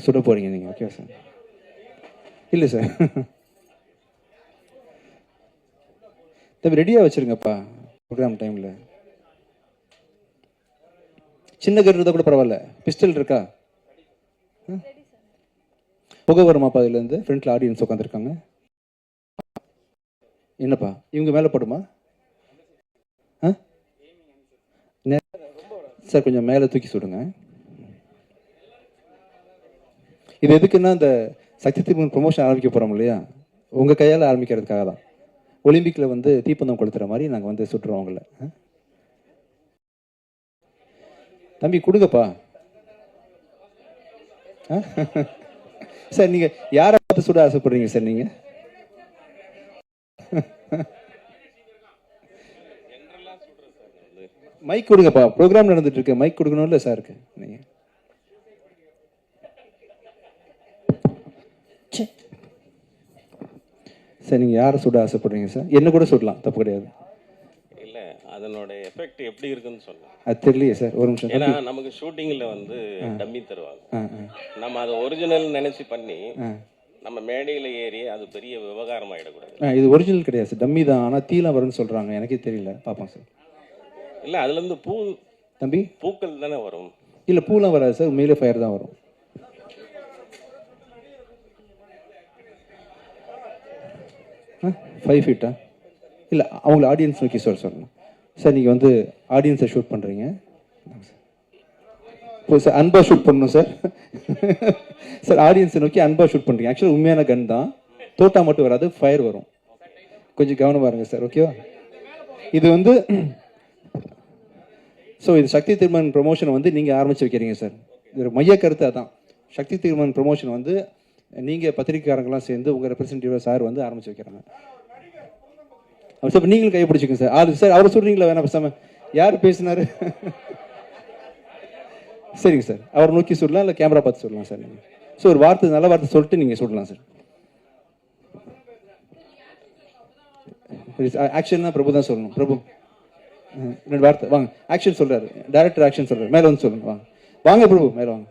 சுட போகிறீங்க நீங்கள். Okay sir. இல்லை சார், தம்பி ரெடியாக வச்சுருங்கப்பா ப்ரோக்ராம் டைமில். சின்ன கரு இருந்தால் கூட பரவாயில்ல. பிஸ்டல் இருக்கா? புகை வருமாப்பா இதுலேருந்து? ஃப்ரண்ட்டில் ஆடியன்ஸ் உட்காந்துருக்காங்க. என்னப்பா இவங்க மேலே படுமா? சார் கொஞ்சம் மேலே தூக்கி சுடுங்க. இது எதுக்குன்னா இந்த சக்தி திருமணம் ப்ரொமோஷன் ஆரம்பிக்க போகிறோம் இல்லையா, உங்கள் கையால் ஆரம்பிக்கிறதுக்காக தான். ஒலிம்பிக்கில் வந்து தீப்பந்தம் கொளுத்துற மாதிரி நாங்கள் வந்து சுட்டுறோம் அவங்கள. தம்பி கொடுங்கப்பா. சார் நீங்கள் யாரை பார்த்து சுட ஆசைப்படுறீங்க சார்? நீங்கள் மைக் கொடுங்கப்பா, ப்ரோக்ராம் நடந்துட்டு இருக்கு, மைக் கொடுக்கணும்ல சாருக்கு. நீங்கள் சார் நீங்கள் யாரை சுட ஆசைப்படுறீங்க சார்? என்ன கூட சுடலாம், தப்பு கிடையாது. இல்லை, அதனோட எஃபெக்ட் எப்படி இருக்குன்னு சொல்லலாம். அது தெரியலையே சார், ஒரு நிமிஷம். ஏன்னா நமக்கு ஷூட்டிங்கில் வந்து டம்மி தருவாங்க, நம்ம அதை ஒரிஜினல் நினச்சி பண்ணி நம்ம மேடையில் ஏறி அது பெரிய விவகாரம் ஆகிடக்கூடாது. இது ஒரிஜினல் கிடையாது சார், டம்மி தான். ஆனால் தீலாம் வரும்னு சொல்கிறாங்க, எனக்கே தெரியல, பார்ப்போம் சார். இல்லை, அதுலேருந்து பூ தம்பி பூக்கள் தானே வரும். இல்லை பூலாம் வராது சார், உண்மையிலே ஃபயர் தான் வரும். ஃபைவ் ஃபீட்டா? இல்லை, அவங்கள ஆடியன்ஸ் நோக்கி சொல்லணும் சார். நீங்கள் வந்து ஆடியன்ஸை ஷூட் பண்ணுறீங்க சார், அன்பா ஷூட் பண்ணணும் சார். சார் ஆடியன்ஸை நோக்கி அன்பா ஷூட் பண்ணுறீங்க. ஆக்சுவலாக உண்மையான கன் தான், தோட்டா மட்டும் வராது, ஃபயர் வரும். கொஞ்சம் கவனமாக இருங்க சார், ஓகேவா? இது வந்து ஸோ இது சக்தி திருமண் ப்ரொமோஷன் வந்து நீங்கள் ஆரம்பித்து வைக்கிறீங்க சார். இது மைய கருத்து அதான். சக்தி திருமண் ப்ரொமோஷன் வந்து நீங்கள் பத்திரிகைக்காரங்களாம் சேர்ந்து உங்கள் ரெப்ரஸன்டேட்டிவ் சார் வந்து ஆரம்பித்து வைக்கிறாங்க. சார் நீங்களும் கைப்பிடிச்சிக்கங்க சார். அது சார் அவரை சொல்கிறீங்களா? வேணாம் பேசாமல். யார் பேசினார்? சரிங்க சார், அவரை நோக்கி சொல்லலாம், இல்லை கேமரா பார்த்து சொல்லலாம் சார். நீங்கள் ஸோ ஒரு வார்த்தை, நல்ல வார்த்தை சொல்லிட்டு நீங்கள் சொல்லலாம் சார். ஆக்ஷன்னா பிரபு தான் சொல்லணும். பிரபு ரெண்டு வார்த்தை வாங்க. ஆக்ஷன் சொல்கிறாரு டைரக்டர், ஆக்ஷன் சொல்கிறார், மேலே வந்து சொல்லுங்க. வாங்க வாங்க பிரபு, மேலே வாங்க.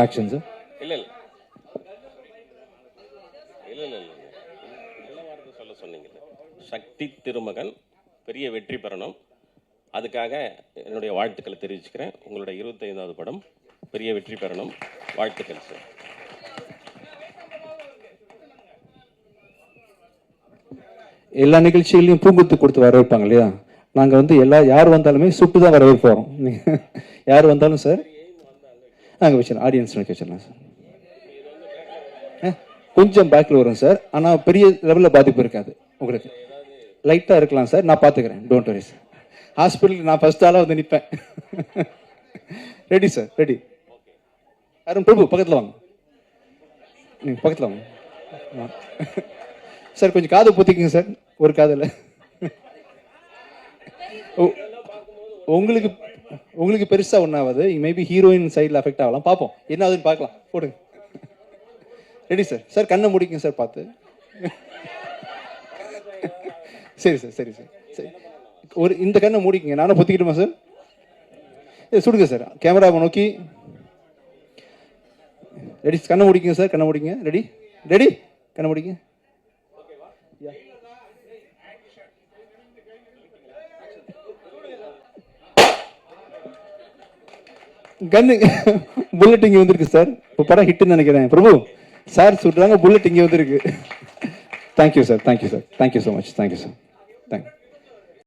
Action sir. இல்லை இல்லை இல்லை இல்லை இல்லை நல்ல வார்த்தை சொல்ல சொன்னீங்கல்ல. சக்தி திருமகன் பெரிய வெற்றி பெறணும், அதுக்காக என்னுடைய வாழ்த்துக்களை தெரிவிச்சுக்கிறேன். உங்களுடைய 25வது படம் பெரிய வெற்றி பெறணும், வாழ்த்துக்கள் சார். எல்லா நிகழ்ச்சிகளையும் பூங்குத்து கொடுத்து வரவேற்பாங்க இல்லையா, நாங்கள் வந்து யார் வந்தாலுமே சுட்டு தான் வரவேற்பு போகிறோம். யார் வந்தாலும் சார் நாங்கள் வச்சிடலாம், ஆடியன்ஸ் வச்சிடலாம் சார். கொஞ்சம் பேக்கில் வரும் சார், ஆனால் பெரிய லெவலில் பாதிப்பு இருக்காது உங்களுக்கு. லைட்டாக இருக்கலாம் சார், நான் பார்த்துக்கிறேன், டோன்ட் வரி சார். ஹாஸ்பிட்டலுக்கு நான் ஃபர்ஸ்ட் ஆளாக வந்து நிற்பேன். Ready sir, ready. Arun Prabhu பக்கத்தில் வாங்க, நீங்கள் பக்கத்தில் வாங்க சார். கொஞ்சம் காது பூத்திக்குங்க சார், ஒரு காதில். உங்களுக்கு உங்களுக்கு பெருசாக ஒன்றாவது, மேபி ஹீரோயின் சைடில் அஃபெக்ட் ஆகலாம், பார்ப்போம் என்ன ஆகுதுன்னு பார்க்கலாம். போடுங்க. Ready sir. சார் கண்ணை முடிக்குங்க சார், பார்த்து. சரி சார், சரி சார், சரி. ஒரு இந்த கண்ணை மூடிக்குங்க, நானும் பொத்திக்கிட்டுமா சார்? சுடுங்க சார், கேமராவை நோக்கி. ரெடி, கண்ணை முடிக்குங்க சார், கண்ணை முடிக்குங்க. ரெடி, ரெடி, கண்ணை முடிக்குங்க. கன்னு புல்லட் இங்கே வந்திருக்கு சார். இப்போ படம் ஹிட்னு நினைக்கிறேன். பிரபு சார் சுடுறாங்க, புல்லட் இங்கே வந்திருக்கு. Thank you sir, thank you sir, thank you so much, thank you sir.